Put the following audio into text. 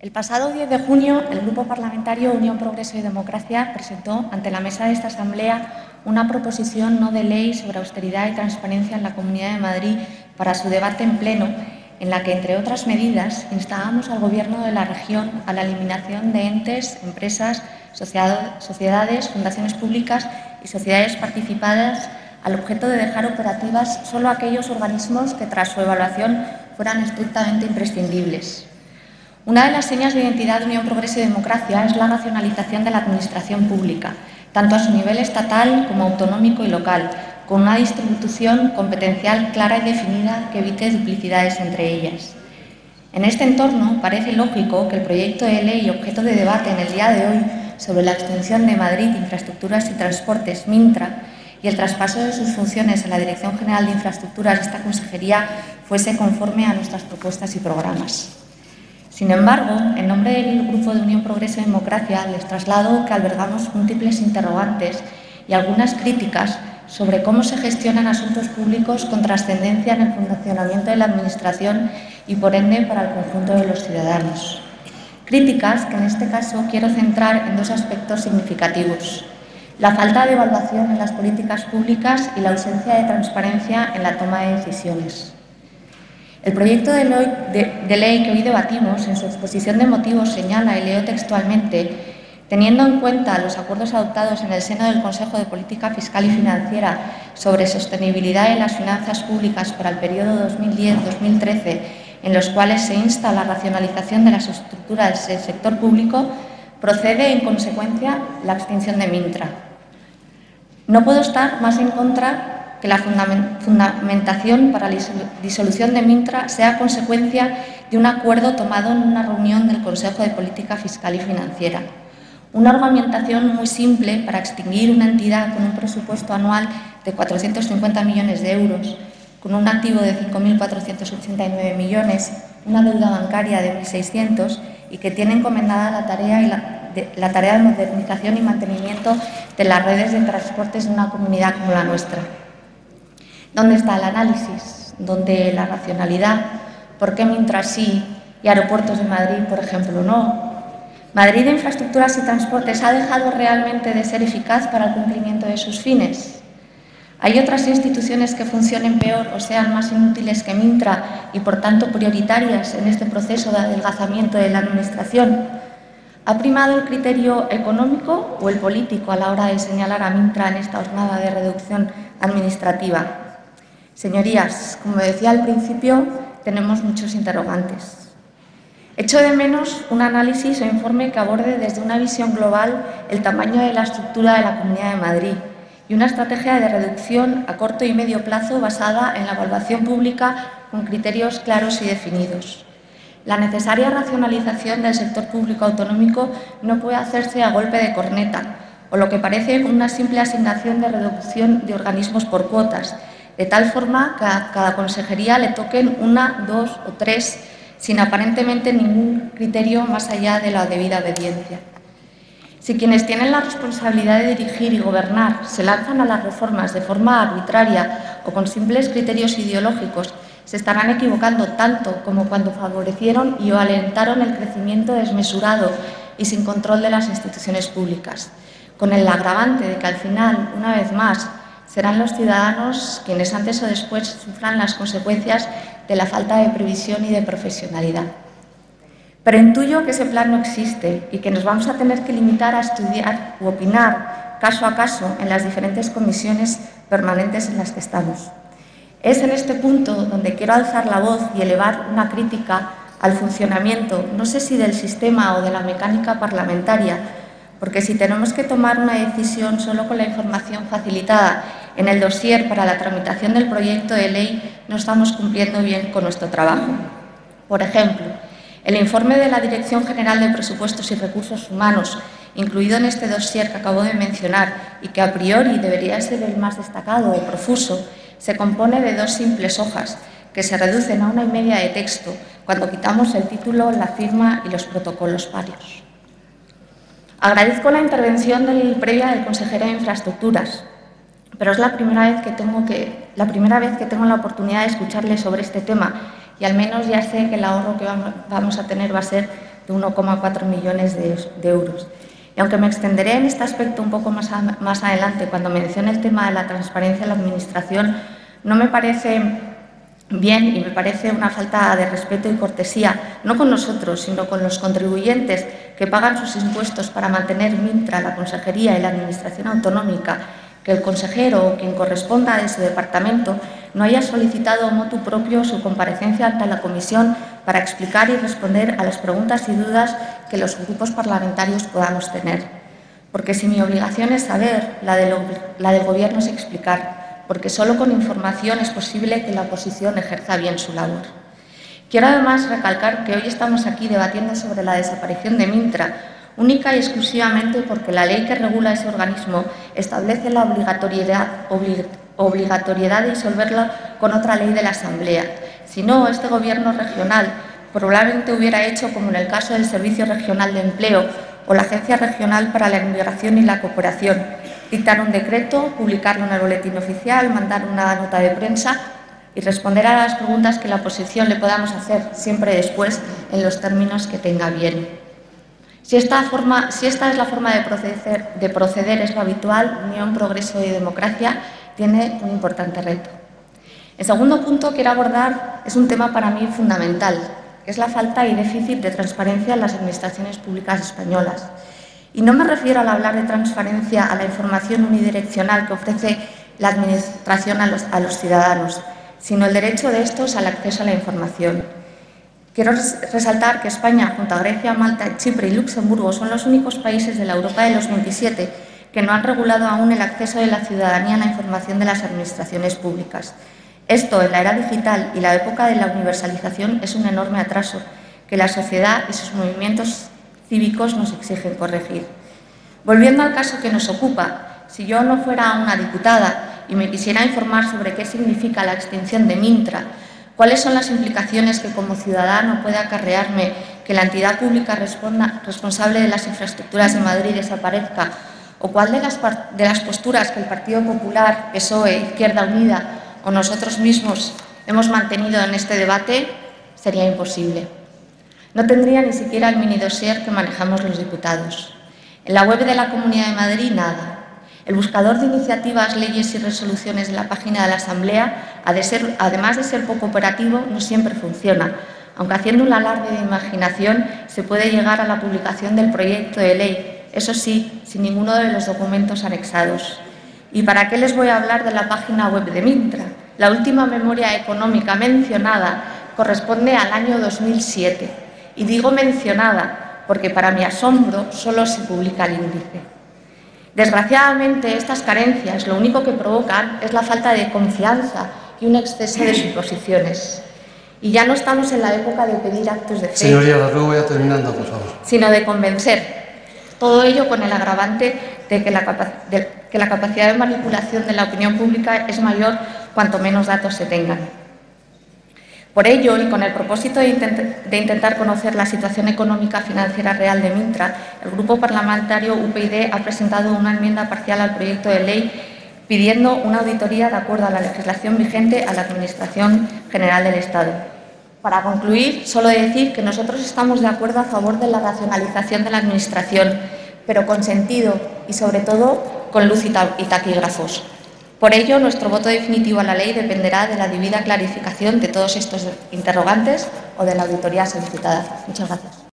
El pasado 10 de junio, el Grupo Parlamentario Unión Progreso y Democracia presentó ante la mesa de esta Asamblea una proposición no de ley sobre austeridad y transparencia en la Comunidad de Madrid para su debate en pleno, en la que, entre otras medidas, instábamos al Gobierno de la región a la eliminación de entes, empresas, sociedades, fundaciones públicas y sociedades participadas al objeto de dejar operativas solo aquellos organismos que, tras su evaluación, fueran estrictamente imprescindibles. Una de las señas de identidad de Unión Progreso y Democracia es la racionalización de la administración pública, tanto a su nivel estatal como autonómico y local, con una distribución competencial clara y definida que evite duplicidades entre ellas. En este entorno, parece lógico que el proyecto de ley objeto de debate en el día de hoy sobre la extensión de Madrid Infraestructuras y Transportes, Mintra, y el traspaso de sus funciones a la Dirección General de Infraestructuras de esta consejería fuese conforme a nuestras propuestas y programas. Sin embargo, en nombre del Grupo de Unión Progreso y Democracia, les traslado que albergamos múltiples interrogantes y algunas críticas sobre cómo se gestionan asuntos públicos con trascendencia en el funcionamiento de la Administración y, por ende, para el conjunto de los ciudadanos. Críticas que, en este caso, quiero centrar en dos aspectos significativos: la falta de evaluación en las políticas públicas y la ausencia de transparencia en la toma de decisiones. El proyecto de ley que hoy debatimos, en su exposición de motivos, señala, y leo textualmente: teniendo en cuenta los acuerdos adoptados en el seno del Consejo de Política Fiscal y Financiera sobre sostenibilidad de las finanzas públicas para el periodo 2010-2013, en los cuales se insta a la racionalización de las estructuras del sector público, procede, en consecuencia, la extinción de Mintra. No puedo estar más en contra que la fundamentación para la disolución de Mintra sea consecuencia de un acuerdo tomado en una reunión del Consejo de Política Fiscal y Financiera. Una argumentación muy simple para extinguir una entidad con un presupuesto anual de 450 millones de euros, con un activo de 5.489 millones, una deuda bancaria de 1.600 y que tiene encomendada la tarea de modernización y mantenimiento de las redes de transportes de una comunidad como la nuestra. ¿Dónde está el análisis? ¿Dónde la racionalidad? ¿Por qué Mintra sí y Aeropuertos de Madrid, por ejemplo, no? ¿Madrid de Infraestructuras y Transportes ha dejado realmente de ser eficaz para el cumplimiento de sus fines? ¿Hay otras instituciones que funcionen peor o sean más inútiles que Mintra y, por tanto, prioritarias en este proceso de adelgazamiento de la Administración? ¿Ha primado el criterio económico o el político a la hora de señalar a Mintra en esta jornada de reducción administrativa? Señorías, como decía al principio, tenemos muchos interrogantes. Echo de menos un análisis o informe que aborde desde una visión global el tamaño de la estructura de la Comunidad de Madrid y una estrategia de reducción a corto y medio plazo basada en la evaluación pública con criterios claros y definidos. La necesaria racionalización del sector público autonómico no puede hacerse a golpe de corneta o lo que parece una simple asignación de reducción de organismos por cuotas, de tal forma que a cada consejería le toquen una, dos o tres, sin aparentemente ningún criterio más allá de la debida obediencia. Si quienes tienen la responsabilidad de dirigir y gobernar se lanzan a las reformas de forma arbitraria o con simples criterios ideológicos, se estarán equivocando tanto como cuando favorecieron y o alentaron el crecimiento desmesurado y sin control de las instituciones públicas, con el agravante de que al final, una vez más, serán los ciudadanos quienes antes o después sufran las consecuencias de la falta de previsión y de profesionalidad. Pero intuyo que ese plan no existe y que nos vamos a tener que limitar a estudiar u opinar caso a caso en las diferentes comisiones permanentes en las que estamos. Es en este punto donde quiero alzar la voz y elevar una crítica al funcionamiento, no sé si del sistema o de la mecánica parlamentaria, porque si tenemos que tomar una decisión solo con la información facilitada en el dossier para la tramitación del proyecto de ley, no estamos cumpliendo bien con nuestro trabajo. Por ejemplo, el informe de la Dirección General de Presupuestos y Recursos Humanos, incluido en este dossier que acabo de mencionar y que a priori debería ser el más destacado o profuso, se compone de dos simples hojas que se reducen a 1,5 de texto cuando quitamos el título, la firma y los protocolos parios. Agradezco la intervención previa del consejero de Infraestructuras, pero es la primera vez que tengo la oportunidad de escucharle sobre este tema y al menos ya sé que el ahorro que vamos a tener va a ser de 1,4 millones de euros. Y aunque me extenderé en este aspecto un poco más adelante, cuando mencione el tema de la transparencia en la Administración, no me parece bien y me parece una falta de respeto y cortesía, no con nosotros, sino con los contribuyentes que pagan sus impuestos para mantener Mintra, la Consejería y la Administración autonómica, que el consejero o quien corresponda de su departamento no haya solicitado motu propio su comparecencia ante la comisión para explicar y responder a las preguntas y dudas que los grupos parlamentarios podamos tener. Porque si mi obligación es saber, la del Gobierno es explicar, porque solo con información es posible que la oposición ejerza bien su labor. Quiero además recalcar que hoy estamos aquí debatiendo sobre la desaparición de Mintra, única y exclusivamente porque la ley que regula ese organismo establece la obligatoriedad de disolverla con otra ley de la Asamblea. Si no, este Gobierno regional probablemente hubiera hecho como en el caso del Servicio Regional de Empleo o la Agencia Regional para la Inmigración y la Cooperación, dictar un decreto, publicarlo en el boletín oficial, mandar una nota de prensa y responder a las preguntas que la oposición le podamos hacer, siempre después, en los términos que tenga bien. Si esta es la forma de proceder es lo habitual, Unión, Progreso y Democracia tiene un importante reto. El segundo punto que quiero abordar es un tema para mí fundamental, que es la falta y déficit de transparencia en las administraciones públicas españolas. Y no me refiero al hablar de transparencia a la información unidireccional que ofrece la Administración a los ciudadanos, sino el derecho de estos al acceso a la información. Quiero resaltar que España, junto a Grecia, Malta, Chipre y Luxemburgo, son los únicos países de la Europa de los 27 que no han regulado aún el acceso de la ciudadanía a la información de las administraciones públicas. Esto, en la era digital y la época de la universalización, es un enorme atraso que la sociedad y sus movimientos cívicos nos exigen corregir. Volviendo al caso que nos ocupa, si yo no fuera una diputada y me quisiera informar sobre qué significa la extinción de Mintra, cuáles son las implicaciones que como ciudadano puede acarrearme que la entidad pública responsable de las infraestructuras de Madrid desaparezca, o cuál de las posturas que el Partido Popular, PSOE, Izquierda Unida o nosotros mismos hemos mantenido en este debate, sería imposible. No tendría ni siquiera el mini-dossier que manejamos los diputados. En la web de la Comunidad de Madrid, nada. El buscador de iniciativas, leyes y resoluciones de la página de la Asamblea, además de ser poco operativo, no siempre funciona, aunque haciendo un alarde de imaginación se puede llegar a la publicación del proyecto de ley, eso sí, sin ninguno de los documentos anexados. ¿Y para qué les voy a hablar de la página web de Mintra? La última memoria económica mencionada corresponde al año 2007. Y digo mencionada porque, para mi asombro, solo se publica el índice. Desgraciadamente, estas carencias lo único que provocan es la falta de confianza y un exceso de suposiciones. Y ya no estamos en la época de pedir actos de fe. Señoría, la ruego ya terminando, por favor. Sino de convencer. Todo ello con el agravante de que la capacidad de manipulación de la opinión pública es mayor cuanto menos datos se tengan. Por ello, y con el propósito de intentar conocer la situación económica financiera real de Mintra, el Grupo Parlamentario UPyD ha presentado una enmienda parcial al proyecto de ley pidiendo una auditoría de acuerdo a la legislación vigente a la Administración General del Estado. Para concluir, solo decir que nosotros estamos de acuerdo a favor de la racionalización de la Administración, pero con sentido y, sobre todo, con luz y taquígrafos. Por ello, nuestro voto definitivo a la ley dependerá de la debida clarificación de todos estos interrogantes o de la auditoría solicitada. Muchas gracias.